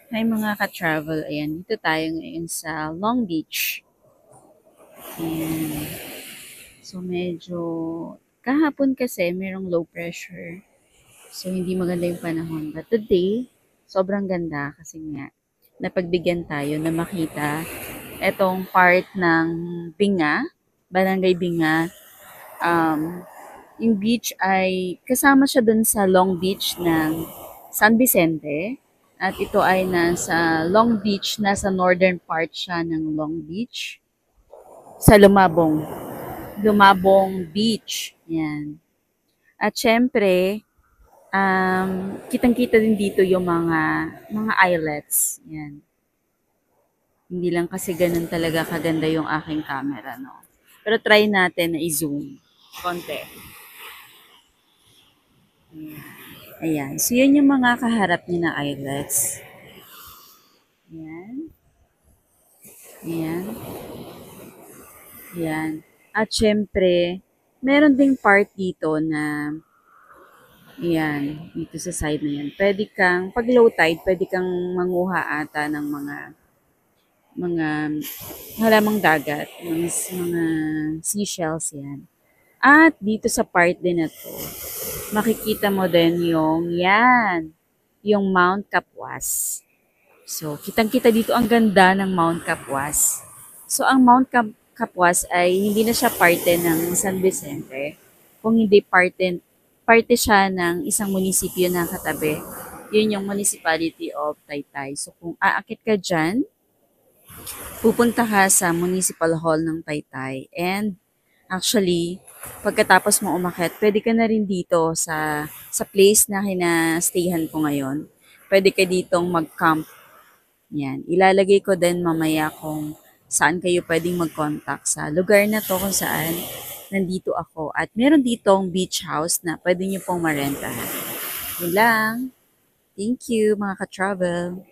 Hi mga ka-travel, ayan, dito tayo ngayon sa Long Beach. Ayan. So medyo, kahapon kasi merong low pressure. So hindi maganda yung panahon. But today, sobrang ganda kasi nga, napagbigyan tayo na makita etong part ng Binga, Barangay Binga. Um, yung beach ay kasama siya dun sa Long Beach ng San Vicente. At ito ay nasa Long Beach, nasa northern part siya ng Long Beach. Sa Lumabong. Lumabong Beach. Yan. At syempre, kitang-kita din dito yung mga islets. Yan. Hindi lang kasi ganun talaga kaganda yung aking camera, no? Pero try natin na i-zoom. Konti. Ayan. So, yun yung mga kaharap niya na islets. Ayan. Ayan. Ayan. At syempre, meron ding part dito na, ayan, dito sa side na yan. Pwede kang, pag low tide, pwede kang manguha ata ng mga halamang dagat, mga seashells yan. At dito sa part din na to, makikita mo din yung, yan, yung Mount Kapuas. So, kitang-kita dito ang ganda ng Mount Kapuas. So, ang Kapuas ay hindi na siya parte ng San Vicente, kung hindi parte siya ng isang munisipyo na katabi. Yun yung Municipality of Taytay. So, kung aakit ka dyan, pupunta ka sa Municipal Hall ng Taytay. And actually, pagkatapos mo umakyat, pwede ka na rin dito sa place na kinastayhan ko ngayon. Pwede ka ditong mag-camp. Yan. Ilalagay ko din mamaya kung saan kayo pwedeng mag-contact sa lugar na to kung saan nandito ako. At meron ditong beach house na pwede nyo pong marentahan. Yun lang. Thank you mga ka-travel.